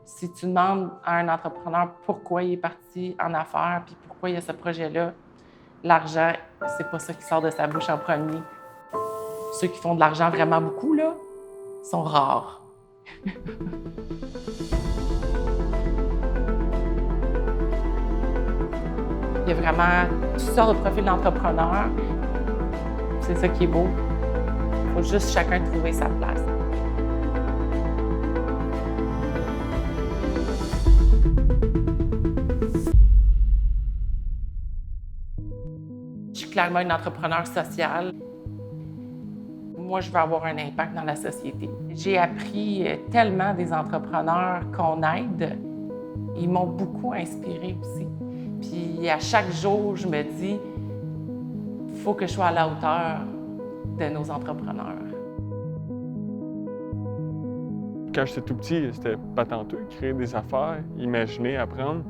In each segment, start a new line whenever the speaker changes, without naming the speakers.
Si tu demandes à un entrepreneur pourquoi il est parti en affaires puis pourquoi il y a ce projet-là, l'argent, c'est pas ça qui sort de sa bouche en premier. Ceux qui font de l'argent vraiment beaucoup, là, sont rares. Il y a vraiment toutes sortes de profils d'entrepreneurs. C'est ça qui est beau. Il faut juste chacun trouver sa place. Je suis clairement une entrepreneur sociale. Moi, je veux avoir un impact dans la société. J'ai appris tellement des entrepreneurs qu'on aide. Ils m'ont beaucoup inspirée aussi. Puis à chaque jour, je me dis, il faut que je sois à la hauteur de nos entrepreneurs.
Quand j'étais tout petit, c'était patenteux, créer des affaires, imaginer, apprendre.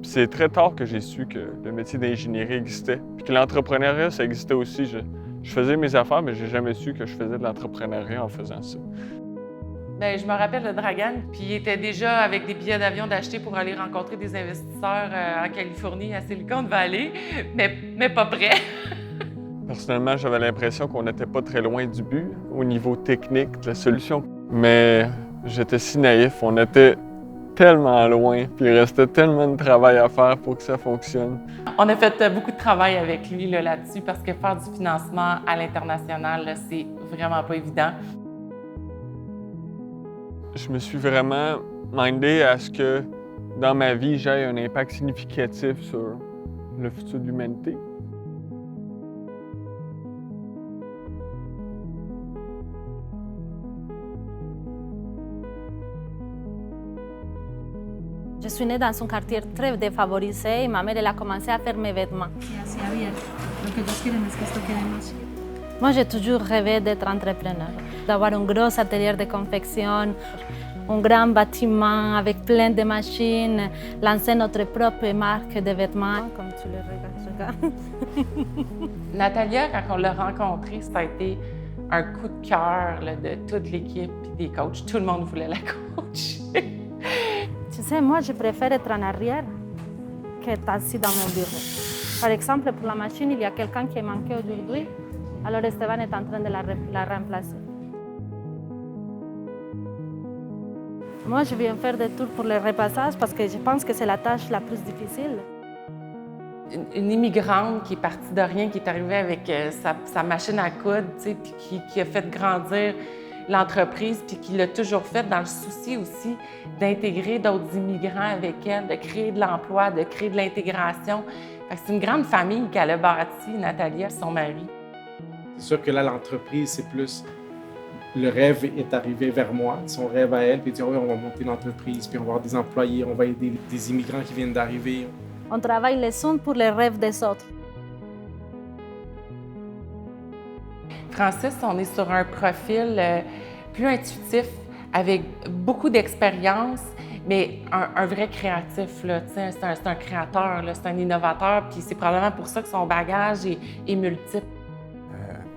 Puis c'est très tard que j'ai su que le métier d'ingénierie existait, puis que l'entrepreneuriat, ça existait aussi. Je faisais mes affaires, mais j'ai jamais su que je faisais de l'entrepreneuriat en faisant ça.
Bien, je me rappelle de Dragan, puis il était déjà avec des billets d'avion d'acheter pour aller rencontrer des investisseurs en Californie, à Silicon Valley, mais pas prêt.
Personnellement, j'avais l'impression qu'on n'était pas très loin du but au niveau technique de la solution. Mais j'étais si naïf, on était tellement loin, puis il restait tellement de travail à faire pour que ça fonctionne.
On a fait beaucoup de travail avec lui là-dessus parce que faire du financement à l'international, là, c'est vraiment pas évident.
Je me suis vraiment mindé à ce que dans ma vie, j'aie un impact significatif sur le futur de l'humanité.
Je suis née dans un quartier très défavorisé et ma mère elle a commencé à faire mes vêtements.
Así abierto. Lo que ellos quieren es que esto quede más.
Moi, j'ai toujours rêvé d'être entrepreneur, d'avoir un gros atelier de confection, un grand bâtiment avec plein de machines, lancer notre propre marque de vêtements, comme tu le regardes.
Natalia, quand on l'a rencontrée, ça a été un coup de cœur là, de toute l'équipe et des coachs. Tout le monde voulait la coacher.
Tu sais, moi, je préfère être en arrière qu'être assis dans mon bureau. Par exemple, pour la machine, il y a quelqu'un qui est manqué aujourd'hui. Alors Esteban est en train de la remplacer. Moi, je viens faire des tours pour le repassage parce que je pense que c'est la tâche la plus difficile.
Une immigrante qui est partie de rien, qui est arrivée avec sa machine à coudre, puis qui a fait grandir l'entreprise, puis qui l'a toujours fait dans le souci aussi d'intégrer d'autres immigrants avec elle, de créer de l'emploi, de créer de l'intégration. C'est une grande famille qu'elle a bâtie, Natalia, son mari.
C'est sûr que là, l'entreprise, c'est plus le rêve est arrivé vers moi, son rêve à elle, puis dire oui, on va monter l'entreprise, puis on va avoir des employés, on va aider des immigrants qui viennent d'arriver.
On travaille les uns pour les rêves des autres.
Francis, on est sur un profil plus intuitif, avec beaucoup d'expérience, mais un vrai créatif. Là, c'est un créateur, là, c'est un innovateur, puis c'est probablement pour ça que son bagage est multiple.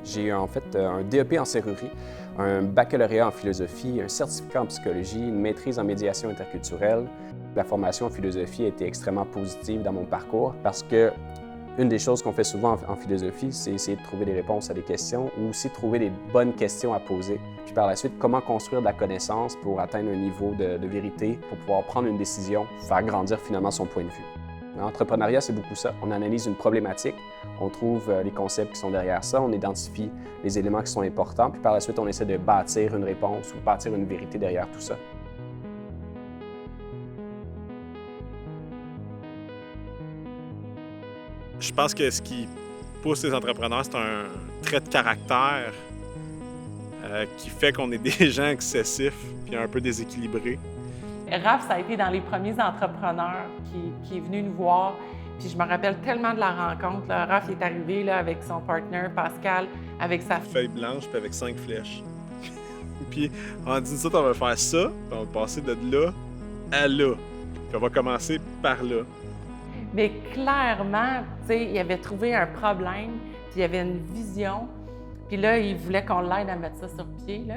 J'ai en fait un DEP en serrurerie, un baccalauréat en philosophie, un certificat en psychologie, une maîtrise en médiation interculturelle. La formation en philosophie a été extrêmement positive dans mon parcours parce que une des choses qu'on fait souvent en philosophie, c'est essayer de trouver des réponses à des questions ou aussi trouver des bonnes questions à poser. Puis par la suite, comment construire de la connaissance pour atteindre un niveau de vérité, pour pouvoir prendre une décision, faire grandir finalement son point de vue. L'entrepreneuriat, c'est beaucoup ça. On analyse une problématique, on trouve les concepts qui sont derrière ça, on identifie les éléments qui sont importants, puis par la suite, on essaie de bâtir une réponse ou bâtir une vérité derrière tout ça.
Je pense que ce qui pousse les entrepreneurs, c'est un trait de caractère qui fait qu'on est des gens excessifs puis un peu déséquilibrés.
Raph, ça a été dans les premiers entrepreneurs qui est venu nous voir. Puis je me rappelle tellement de la rencontre. Là. Raph est arrivé là, avec son partenaire Pascal, avec sa
feuille blanche puis avec 5 flèches. Puis on dit ça, on va faire ça, puis on va passer de là à là. Puis on va commencer par là.
Mais clairement, tu sais, il avait trouvé un problème, puis il avait une vision. Puis là, il voulait qu'on l'aide à mettre ça sur pied. Là.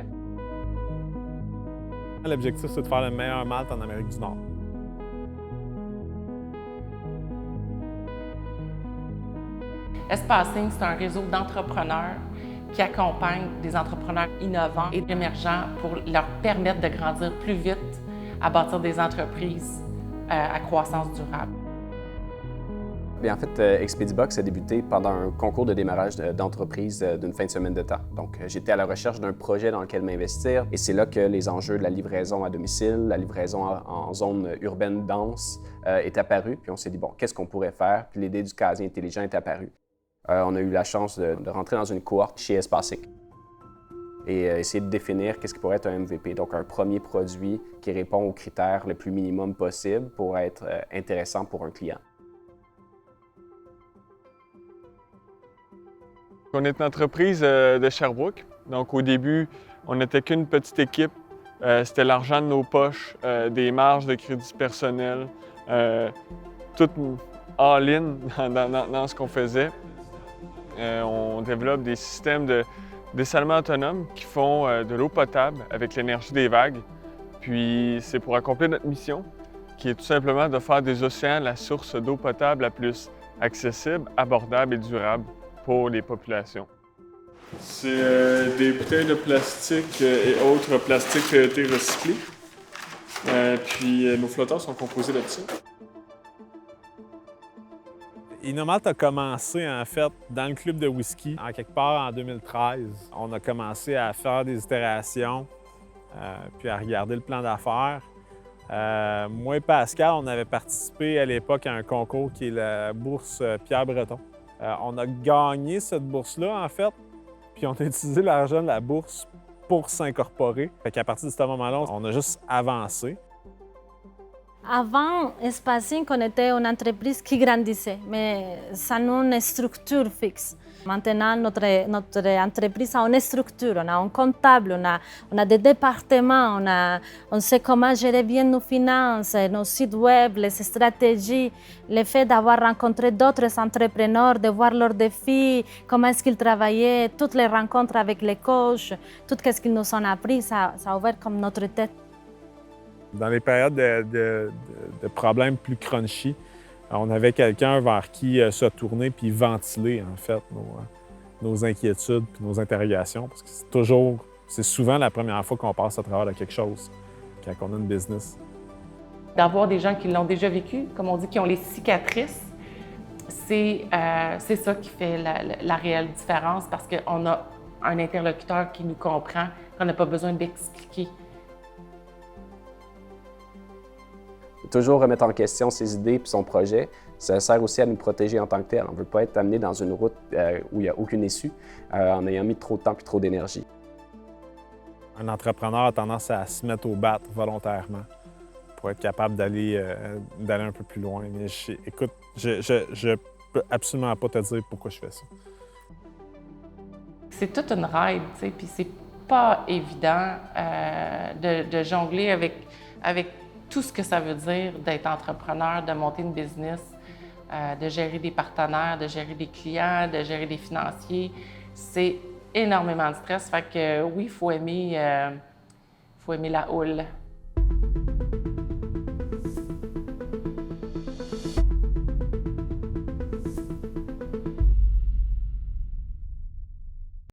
L'objectif, c'est de faire le meilleur malt en Amérique du Nord.
Espacing, c'est un réseau d'entrepreneurs qui accompagne des entrepreneurs innovants et émergents pour leur permettre de grandir plus vite, à bâtir des entreprises à croissance durable.
Bien, en fait, Expedibox a débuté pendant un concours de démarrage d'entreprise d'une fin de semaine de temps. Donc, j'étais à la recherche d'un projet dans lequel m'investir et c'est là que les enjeux de la livraison à domicile, la livraison en zone urbaine dense est apparu. Puis on s'est dit, bon, qu'est-ce qu'on pourrait faire? Puis l'idée du casier intelligent est apparue. On a eu la chance de rentrer dans une cohorte chez Espacing et essayer de définir qu'est-ce qui pourrait être un MVP, donc un premier produit qui répond aux critères le plus minimum possible pour être intéressant pour un client.
On est une entreprise de Sherbrooke. Donc, au début, on n'était qu'une petite équipe. C'était l'argent de nos poches, des marges de crédit personnel, tout all-in dans ce qu'on faisait. On développe des systèmes de dessalement autonome qui font de l'eau potable avec l'énergie des vagues. Puis, c'est pour accomplir notre mission, qui est tout simplement de faire des océans la source d'eau potable la plus accessible, abordable et durable pour les populations. C'est des bouteilles de plastique et autres plastiques PET recyclés. Puis nos flotteurs sont composés de ça.
Innomalt a commencé en fait dans le club de whisky, en quelque part en 2013. On a commencé à faire des itérations, puis à regarder le plan d'affaires. Moi et Pascal, on avait participé à l'époque à un concours qui est la bourse Pierre Breton. On a gagné cette bourse-là, en fait, puis on a utilisé l'argent de la bourse pour s'incorporer. Fait qu'à partir de ce moment-là, on a juste avancé.
Avant Espacing, on était une entreprise qui grandissait, mais sans une structure fixe. Maintenant, notre entreprise a une structure, on a un comptable, on a des départements, on sait comment gérer bien nos finances, nos sites web, les stratégies, le fait d'avoir rencontré d'autres entrepreneurs, de voir leurs défis, comment est-ce qu'ils travaillaient, toutes les rencontres avec les coachs, tout ce qu'ils nous ont appris, ça a ouvert comme notre tête.
Dans les périodes de problèmes plus crunchy, on avait quelqu'un vers qui se tourner puis ventiler, en fait, nos inquiétudes puis nos interrogations. Parce que c'est souvent la première fois qu'on passe à travers de quelque chose quand on a une business.
D'avoir des gens qui l'ont déjà vécu, comme on dit, qui ont les cicatrices, c'est ça qui fait la réelle différence parce qu'on a un interlocuteur qui nous comprend, qu'on n'a pas besoin d'expliquer.
Toujours remettre en question ses idées et son projet, ça sert aussi à nous protéger en tant que tel. On ne veut pas être amené dans une route où il n'y a aucune issue en ayant mis trop de temps et trop d'énergie.
Un entrepreneur a tendance à se mettre au battre volontairement pour être capable d'aller un peu plus loin. Mais écoute, je peux absolument pas te dire pourquoi je fais ça.
C'est toute une ride, tu sais, puis c'est pas évident de jongler avec tout ce que ça veut dire d'être entrepreneur, de monter une business, de gérer des partenaires, de gérer des clients, de gérer des financiers. C'est énormément de stress. Fait que oui, il faut aimer la houle.